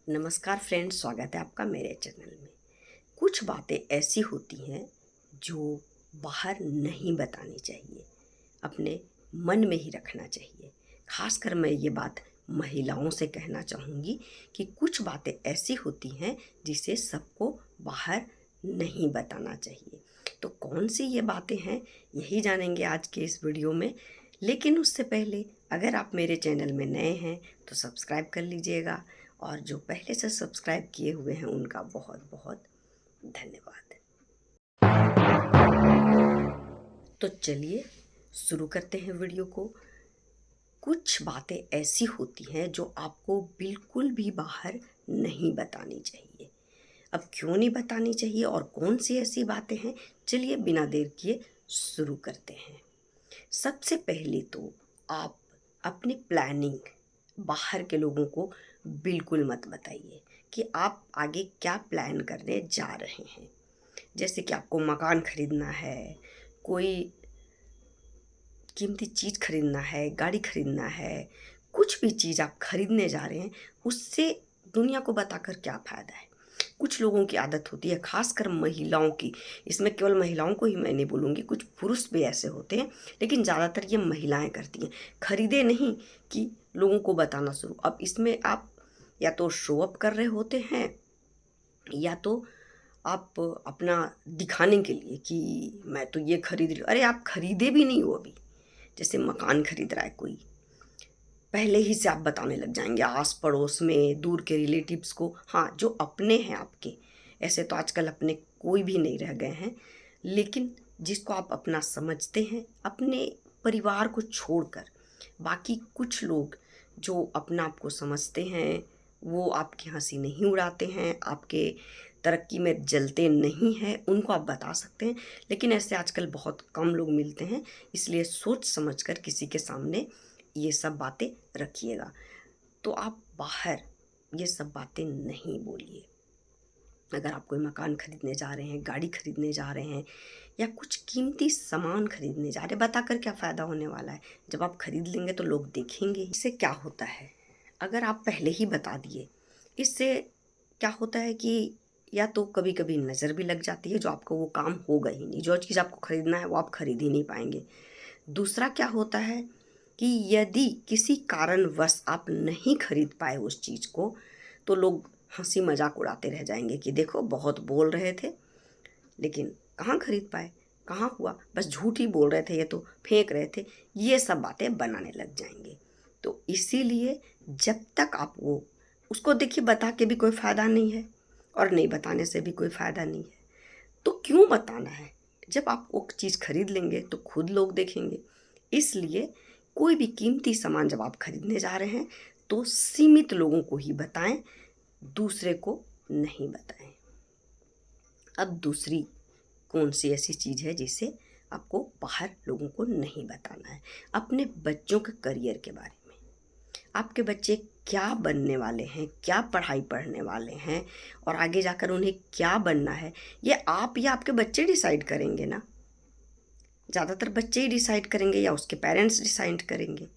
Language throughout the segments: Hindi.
नमस्कार फ्रेंड्स, स्वागत है आपका मेरे चैनल में। कुछ बातें ऐसी होती हैं जो बाहर नहीं बतानी चाहिए, अपने मन में ही रखना चाहिए। खासकर मैं ये बात महिलाओं से कहना चाहूँगी कि कुछ बातें ऐसी होती हैं जिसे सबको बाहर नहीं बताना चाहिए। तो कौन सी ये बातें हैं, यही जानेंगे आज के इस वीडियो में। लेकिन उससे पहले अगर आप मेरे चैनल में नए हैं तो सब्सक्राइब कर लीजिएगा, और जो पहले से सब्सक्राइब किए हुए हैं उनका बहुत बहुत धन्यवाद। तो चलिए शुरू करते हैं वीडियो को। कुछ बातें ऐसी होती हैं जो आपको बिल्कुल भी बाहर नहीं बतानी चाहिए। अब क्यों नहीं बतानी चाहिए और कौन सी ऐसी बातें हैं, चलिए बिना देर किए शुरू करते हैं। सबसे पहले तो आप अपनी प्लानिंग बाहर के लोगों को बिल्कुल मत बताइए कि आप आगे क्या प्लान करने जा रहे हैं। जैसे कि आपको मकान खरीदना है, कोई कीमती चीज़ खरीदना है, गाड़ी खरीदना है, कुछ भी चीज़ आप खरीदने जा रहे हैं, उससे दुनिया को बताकर क्या फ़ायदा है। कुछ लोगों की आदत होती है, खासकर महिलाओं की। इसमें केवल महिलाओं को ही मैं नहीं बोलूँगी, कुछ पुरुष भी ऐसे होते हैं, लेकिन ज़्यादातर ये महिलाएं करती हैं। खरीदे नहीं कि लोगों को बताना शुरू। अब इसमें आप या तो शो अप कर रहे होते हैं, या तो आप अपना दिखाने के लिए कि मैं तो ये खरीद रही हूँ। अरे आप खरीदे भी नहीं हो अभी। जैसे मकान खरीद रहा है कोई, पहले ही से आप बताने लग जाएंगे आस पड़ोस में, दूर के रिलेटिव्स को। हाँ, जो अपने हैं आपके, ऐसे तो आजकल अपने कोई भी नहीं रह गए हैं, लेकिन जिसको आप अपना समझते हैं, अपने परिवार को छोड़कर बाकी कुछ लोग जो अपना आपको समझते हैं, वो आपकी हंसी नहीं उड़ाते हैं, आपके तरक्की में जलते नहीं हैं, उनको आप बता सकते हैं। लेकिन ऐसे आजकल बहुत कम लोग मिलते हैं, इसलिए सोच समझकर किसी के सामने ये सब बातें रखिएगा। तो आप बाहर ये सब बातें नहीं बोलिए। अगर आप कोई मकान खरीदने जा रहे हैं, गाड़ी खरीदने जा रहे हैं, या कुछ कीमती सामान खरीदने जा रहे हैं, बताकर क्या फ़ायदा होने वाला है। जब आप खरीद लेंगे तो लोग देखेंगे। इससे क्या होता है, अगर आप पहले ही बता दिए, इससे क्या होता है कि या तो कभी कभी नज़र भी लग जाती है, जो आपको वो काम होगा ही नहीं। जो चीज़ आपको ख़रीदना है वो आप खरीद ही नहीं पाएंगे। दूसरा क्या होता है कि यदि किसी कारणवश आप नहीं खरीद पाए उस चीज़ को, तो लोग हंसी मजाक उड़ाते रह जाएंगे कि देखो बहुत बोल रहे थे, लेकिन कहाँ खरीद पाए, कहाँ हुआ, बस झूठ ही बोल रहे थे, ये तो फेंक रहे थे। ये सब बातें बनाने लग जाएंगे। तो इसीलिए जब तक आप वो उसको देखिए, बता के भी कोई फ़ायदा नहीं है और नहीं बताने से भी कोई फ़ायदा नहीं है। तो क्यों बताना है, जब आप वो चीज़ खरीद लेंगे तो खुद लोग देखेंगे। इसलिए कोई भी कीमती सामान जब आप खरीदने जा रहे हैं तो सीमित लोगों को ही बताएं, दूसरे को नहीं बताएं। अब दूसरी कौन सी ऐसी चीज़ है जिसे आपको बाहर लोगों को नहीं बताना है, अपने बच्चों के करियर के बारे में। आपके बच्चे क्या बनने वाले हैं, क्या पढ़ाई पढ़ने वाले हैं, और आगे जाकर उन्हें क्या बनना है, ये आप या आपके बच्चे डिसाइड करेंगे ना। ज़्यादातर बच्चे ही डिसाइड करेंगे या उसके पेरेंट्स डिसाइड करेंगे।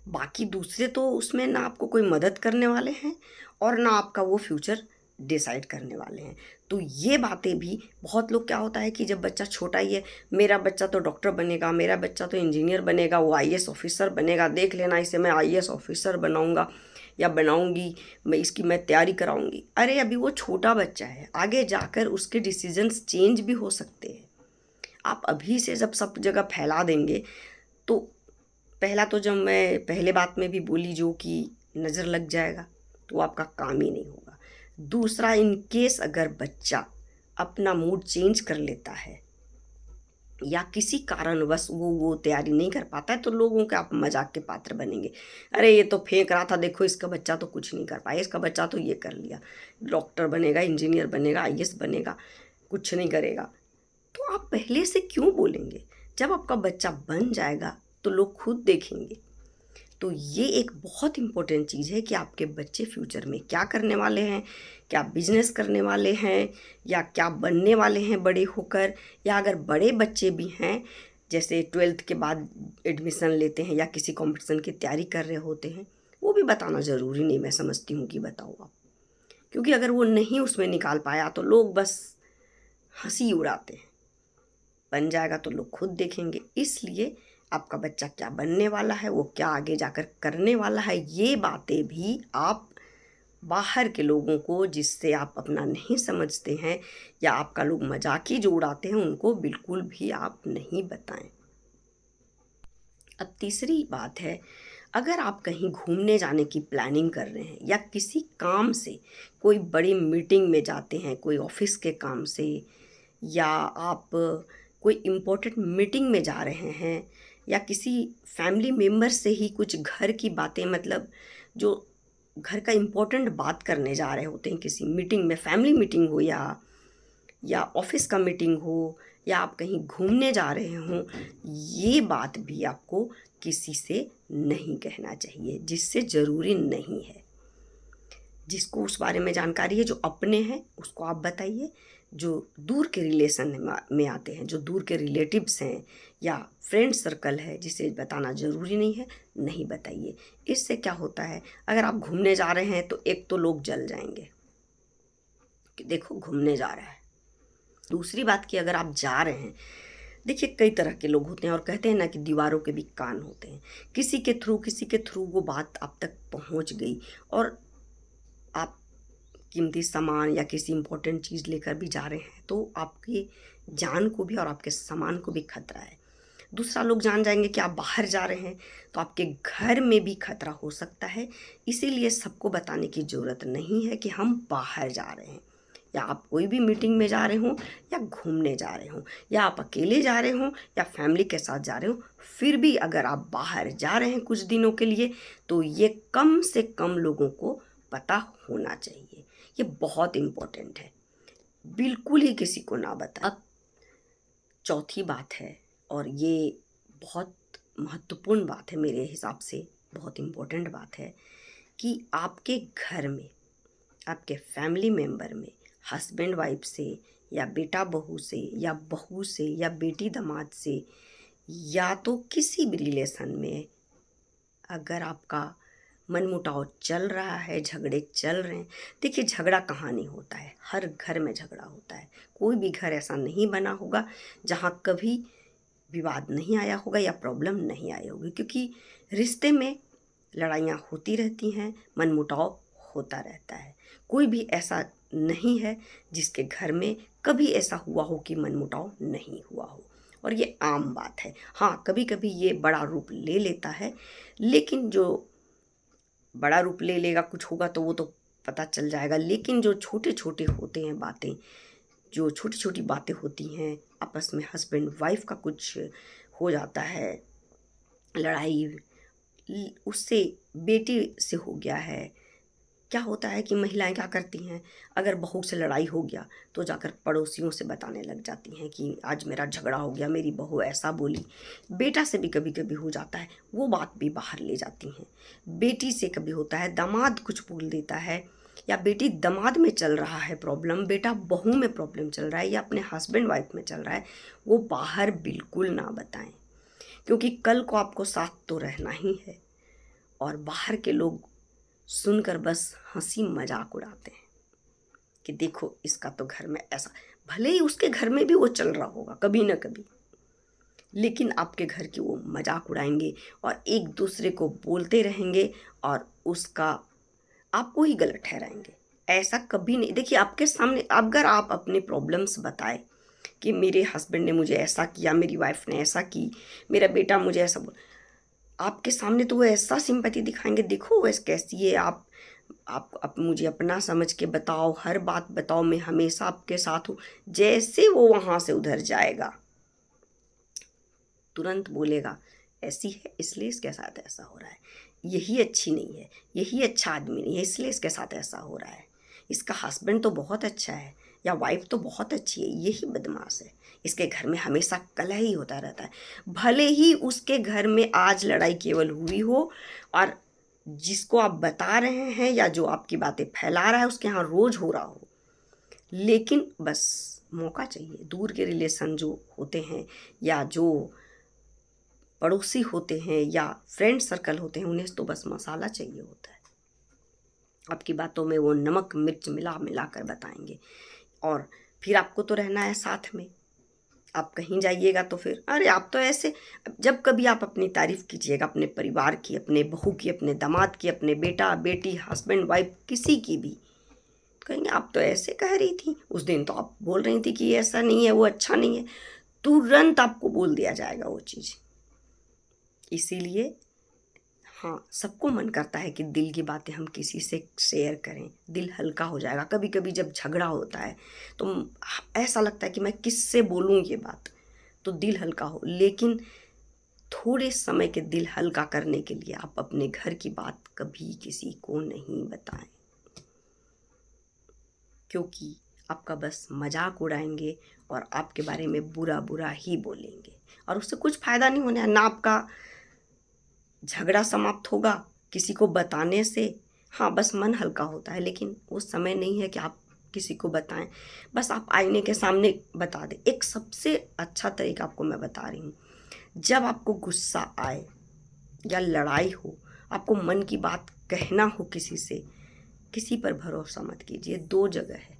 बाकी दूसरे तो उसमें ना आपको कोई मदद करने वाले हैं और ना आपका वो फ्यूचर डिसाइड करने वाले हैं। तो ये बातें भी, बहुत लोग क्या होता है कि जब बच्चा छोटा ही है, मेरा बच्चा तो डॉक्टर बनेगा, मेरा बच्चा तो इंजीनियर बनेगा, वो आईएएस ऑफिसर बनेगा, देख लेना इसे मैं आईएएस ऑफिसर बनाऊंगा या बनाऊंगी, मैं इसकी मैं तैयारी कराऊंगी। अरे अभी वो छोटा बच्चा है, आगे जाकर उसके डिसीजंस चेंज भी हो सकते हैं। आप अभी से जब सब जगह फैला देंगे तो, पहला तो जब मैं पहले बात में भी बोली जो कि नज़र लग जाएगा, तो वो आपका काम ही नहीं होगा। दूसरा, इन केस अगर बच्चा अपना मूड चेंज कर लेता है या किसी कारणवश वो तैयारी नहीं कर पाता है, तो लोगों के आप मजाक के पात्र बनेंगे। अरे ये तो फेंक रहा था, देखो इसका बच्चा तो कुछ नहीं कर पाया, इसका बच्चा तो ये कर लिया, डॉक्टर बनेगा, इंजीनियर बनेगा, आईएएस बनेगा, कुछ नहीं करेगा। तो आप पहले से क्यों बोलेंगे? जब आपका बच्चा बन जाएगा तो लोग खुद देखेंगे। तो ये एक बहुत इम्पोर्टेंट चीज़ है कि आपके बच्चे फ्यूचर में क्या करने वाले हैं, क्या बिजनेस करने वाले हैं, या क्या बनने वाले हैं बड़े होकर। या अगर बड़े बच्चे भी हैं, जैसे 12th के बाद एडमिशन लेते हैं या किसी कंपटीशन की तैयारी कर रहे होते हैं, वो भी बताना ज़रूरी नहीं, मैं समझती हूँ कि बताओ आप। क्योंकि अगर वो नहीं उसमें निकाल पाया तो लोग बस हंसी उड़ाते हैं। बन जाएगा तो लोग खुद देखेंगे। इसलिए आपका बच्चा क्या बनने वाला है, वो क्या आगे जाकर करने वाला है, ये बातें भी आप बाहर के लोगों को, जिससे आप अपना नहीं समझते हैं या आपका लोग मजाकी जो उड़ाते हैं, उनको बिल्कुल भी आप नहीं बताएं। अब तीसरी बात है, अगर आप कहीं घूमने जाने की प्लानिंग कर रहे हैं या किसी काम से कोई बड़ी मीटिंग में जाते हैं, कोई ऑफिस के काम से, या आप कोई इम्पोर्टेंट मीटिंग में जा रहे हैं, या किसी फैमिली मेम्बर से ही कुछ घर की बातें, मतलब जो घर का इम्पोर्टेंट बात करने जा रहे होते हैं किसी मीटिंग में, फैमिली मीटिंग हो या ऑफिस का मीटिंग हो, या आप कहीं घूमने जा रहे हों, ये बात भी आपको किसी से नहीं कहना चाहिए जिससे ज़रूरी नहीं है। जिसको उस बारे में जानकारी है, जो अपने हैं, उसको आप बताइए। जो दूर के रिलेशन में आते हैं, जो दूर के रिलेटिव्स हैं या फ्रेंड सर्कल है, जिसे बताना ज़रूरी नहीं है, नहीं बताइए। इससे क्या होता है, अगर आप घूमने जा रहे हैं तो एक तो लोग जल जाएंगे कि देखो घूमने जा रहा है। दूसरी बात कि अगर आप जा रहे हैं, देखिए कई तरह के लोग होते हैं, और कहते हैं ना कि दीवारों के भी कान होते हैं। किसी के थ्रू वो बात आप तक पहुंच गई, और आप कीमती सामान या किसी इम्पोर्टेंट चीज़ लेकर भी जा रहे हैं, तो आपकी जान को भी और आपके सामान को भी खतरा है। दूसरा, लोग जान जाएंगे कि आप बाहर जा रहे हैं तो आपके घर में भी खतरा हो सकता है। इसीलिए सबको बताने की ज़रूरत नहीं है कि हम बाहर जा रहे हैं, या आप कोई भी मीटिंग में जा रहे हों, या घूमने जा रहे हों, या आप अकेले जा रहे हों, या फैमिली के साथ जा रहे हो। फिर भी अगर आप बाहर जा रहे हैं कुछ दिनों के लिए, तो ये कम से कम लोगों को पता होना चाहिए। ये बहुत इम्पोर्टेंट है, बिल्कुल ही किसी को ना बताएं। अब चौथी बात है, और ये बहुत महत्वपूर्ण बात है मेरे हिसाब से, बहुत इम्पोर्टेंट बात है, कि आपके घर में, आपके फैमिली मेम्बर में, हस्बैंड वाइफ से, या बेटा बहू से, या बहू से, या बेटी दामाद से, या तो किसी भी रिलेशन में अगर आपका मनमुटाव चल रहा है, झगड़े चल रहे हैं। देखिए, झगड़ा कहाँ नहीं होता है, हर घर में झगड़ा होता है। कोई भी घर ऐसा नहीं बना होगा जहाँ कभी विवाद नहीं आया होगा या प्रॉब्लम नहीं आई होगी, क्योंकि रिश्ते में लड़ाइयाँ होती रहती हैं, मनमुटाव होता रहता है। कोई भी ऐसा नहीं है जिसके घर में कभी ऐसा हुआ हो कि मनमुटाव नहीं हुआ हो, और ये आम बात है। हाँ, कभी कभी ये बड़ा रूप ले लेता है, लेकिन जो बड़ा रूप ले लेगा, कुछ होगा तो वो तो पता चल जाएगा। लेकिन जो छोटे छोटे होते हैं बातें, जो छोटी छोटी बातें होती हैं आपस में, हस्बैंड वाइफ का कुछ हो जाता है लड़ाई, उससे बेटी से हो गया है। क्या होता है कि महिलाएं क्या करती हैं, अगर बहू से लड़ाई हो गया तो जाकर पड़ोसियों से बताने लग जाती हैं कि आज मेरा झगड़ा हो गया, मेरी बहू ऐसा बोली। बेटा से भी कभी कभी हो जाता है, वो बात भी बाहर ले जाती हैं। बेटी से कभी होता है, दामाद कुछ बोल देता है, या बेटी दामाद में चल रहा है प्रॉब्लम, बेटा बहू में प्रॉब्लम चल रहा है, या अपने हस्बैंड वाइफ में चल रहा है, वो बाहर बिल्कुल ना बताएं। क्योंकि कल को आपको साथ तो रहना ही है, और बाहर के लोग सुनकर बस हंसी मजाक उड़ाते हैं कि देखो इसका तो घर में ऐसा। भले ही उसके घर में भी वो चल रहा होगा कभी ना कभी, लेकिन आपके घर की वो मजाक उड़ाएंगे और एक दूसरे को बोलते रहेंगे, और उसका आपको ही गलत ठहराएंगे। ऐसा कभी नहीं। देखिए, आपके सामने अगर आप अपने प्रॉब्लम्स बताए कि मेरे हस्बैंड ने मुझे ऐसा किया, मेरी वाइफ ने ऐसा की, मेरा बेटा मुझे ऐसा बोल, आपके सामने तो वो ऐसा सिंपैथी दिखाएंगे, देखो वैसे कैसी है आप मुझे अपना समझ के बताओ, हर बात बताओ, मैं हमेशा आपके साथ हूँ। जैसे वो वहाँ से उधर जाएगा, तुरंत बोलेगा ऐसी है इसलिए इसके साथ ऐसा हो रहा है, यही अच्छी नहीं है, यही अच्छा आदमी नहीं है इसलिए इसके साथ ऐसा हो रहा है, इसका हस्बैंड तो बहुत अच्छा है या वाइफ तो बहुत अच्छी है, यही बदमाश है, इसके घर में हमेशा कलह ही होता रहता है। भले ही उसके घर में आज लड़ाई केवल हुई हो, और जिसको आप बता रहे हैं या जो आपकी बातें फैला रहा है उसके यहाँ रोज हो रहा हो, लेकिन बस मौका चाहिए। दूर के रिलेशन जो होते हैं, या जो पड़ोसी होते हैं, या फ्रेंड सर्कल होते हैं, उन्हें तो बस मसाला चाहिए होता है, आपकी बातों में वो नमक मिर्च मिला मिला कर बताएंगे। और फिर आपको तो रहना है साथ में। आप कहीं जाइएगा तो फिर अरे आप तो ऐसे, जब कभी आप अपनी तारीफ़ कीजिएगा अपने परिवार की, अपने बहू की, अपने दामाद की, अपने बेटा बेटी हस्बैंड वाइफ किसी की भी, कहेंगे आप तो ऐसे कह रही थी उस दिन, तो आप बोल रही थी कि ये ऐसा नहीं है, वो अच्छा नहीं है। तुरंत आपको बोल दिया जाएगा वो चीज़। इसीलिए हाँ, सबको मन करता है कि दिल की बातें हम किसी से शेयर करें, दिल हल्का हो जाएगा। कभी कभी जब झगड़ा होता है तो ऐसा लगता है कि मैं किससे बोलूँ ये बात, तो दिल हल्का हो। लेकिन थोड़े समय के दिल हल्का करने के लिए आप अपने घर की बात कभी किसी को नहीं बताएं, क्योंकि आपका बस मजाक उड़ाएंगे और आपके बारे में बुरा बुरा ही बोलेंगे, और उससे कुछ फ़ायदा नहीं होने, ना आपका झगड़ा समाप्त होगा किसी को बताने से। हाँ, बस मन हल्का होता है, लेकिन वो समय नहीं है कि आप किसी को बताएं। बस आप आईने के सामने बता दें। एक सबसे अच्छा तरीका आपको मैं बता रही हूँ, जब आपको गुस्सा आए या लड़ाई हो, आपको मन की बात कहना हो किसी से, किसी पर भरोसा मत कीजिए। दो जगह है,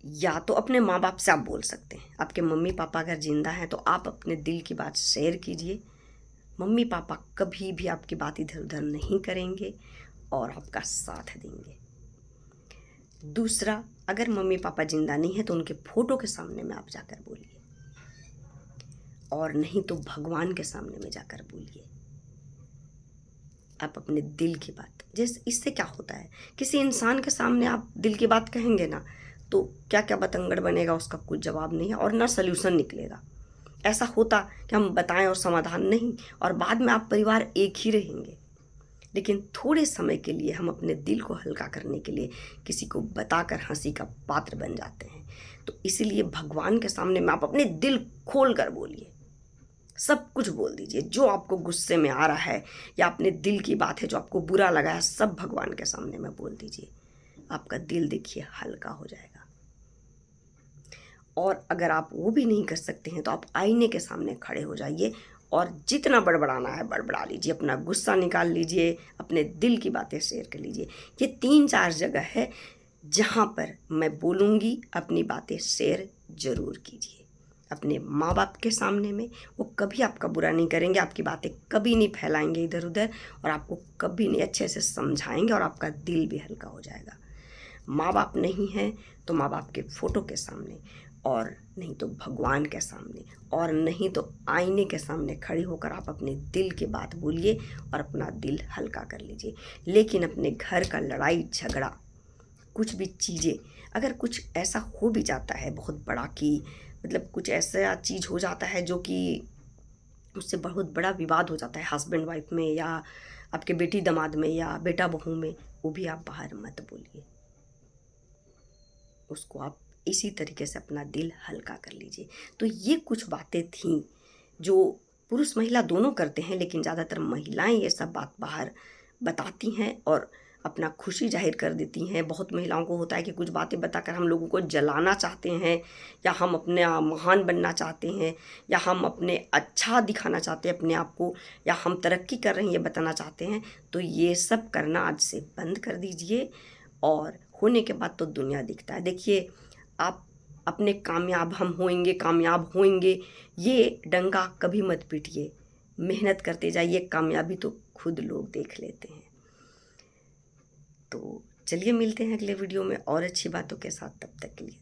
या तो अपने माँ बाप से आप बोल सकते हैं। आपके मम्मी पापा अगर जिंदा हैं तो आप अपने दिल की बात शेयर कीजिए। मम्मी पापा कभी भी आपकी बात इधर उधर नहीं करेंगे और आपका साथ देंगे। दूसरा, अगर मम्मी पापा जिंदा नहीं है तो उनके फोटो के सामने में आप जाकर बोलिए, और नहीं तो भगवान के सामने में जाकर बोलिए आप अपने दिल की बात। जैसे इससे क्या होता है, किसी इंसान के सामने आप दिल की बात कहेंगे ना, तो क्या क्या बतंगड़ बनेगा उसका कुछ जवाब नहीं है और ना सल्यूशन निकलेगा। ऐसा होता कि हम बताएं और समाधान नहीं, और बाद में आप परिवार एक ही रहेंगे। लेकिन थोड़े समय के लिए हम अपने दिल को हल्का करने के लिए किसी को बताकर हंसी का पात्र बन जाते हैं। तो इसीलिए भगवान के सामने में आप अपने दिल खोल कर बोलिए, सब कुछ बोल दीजिए। जो आपको गुस्से में आ रहा है या अपने दिल की बात है जो आपको बुरा लगा है, सब भगवान के सामने में बोल दीजिए। आपका दिल देखिए हल्का हो जाएगा। और अगर आप वो भी नहीं कर सकते हैं तो आप आईने के सामने खड़े हो जाइए और जितना बड़बड़ाना है बड़बड़ा लीजिए, अपना गुस्सा निकाल लीजिए, अपने दिल की बातें शेयर कर लीजिए। ये 3-4 जगह है जहाँ पर मैं बोलूँगी अपनी बातें शेयर ज़रूर कीजिए। अपने माँ बाप के सामने में वो कभी आपका बुरा नहीं करेंगे, आपकी बातें कभी नहीं फैलाएंगे इधर उधर, और आपको कभी नहीं, अच्छे से समझाएंगे और आपका दिल भी हल्का हो जाएगा। माँ बाप नहीं हैं तो माँ बाप के फ़ोटो के सामने, और नहीं तो भगवान के सामने, और नहीं तो आईने के सामने खड़े होकर आप अपने दिल की बात बोलिए और अपना दिल हल्का कर लीजिए। लेकिन अपने घर का लड़ाई झगड़ा, कुछ भी चीज़ें, अगर कुछ ऐसा हो भी जाता है बहुत बड़ा कि मतलब कुछ ऐसा चीज़ हो जाता है जो कि उससे बहुत बड़ा विवाद हो जाता है हस्बैंड वाइफ में, या आपके बेटी दामाद में, या बेटा बहू में, वो भी आप बाहर मत बोलिए। उसको आप इसी तरीके से अपना दिल हल्का कर लीजिए। तो ये कुछ बातें थीं जो पुरुष महिला दोनों करते हैं, लेकिन ज़्यादातर महिलाएं ये सब बात बाहर बताती हैं और अपना खुशी जाहिर कर देती हैं। बहुत महिलाओं को होता है कि कुछ बातें बताकर हम लोगों को जलाना चाहते हैं, या हम अपने महान बनना चाहते हैं, या हम अपने अच्छा दिखाना चाहते हैं अपने आप को, या हम तरक्की कर रहे हैं ये बताना चाहते हैं। तो ये सब करना आज से बंद कर दीजिए, और होने के बाद तो दुनिया दिखता है। देखिए, आप अपने कामयाब होंगे ये डंका कभी मत पीटिए। मेहनत करते जाइए, कामयाबी तो खुद लोग देख लेते हैं। तो चलिए मिलते हैं अगले वीडियो में और अच्छी बातों के साथ। तब तक के लिए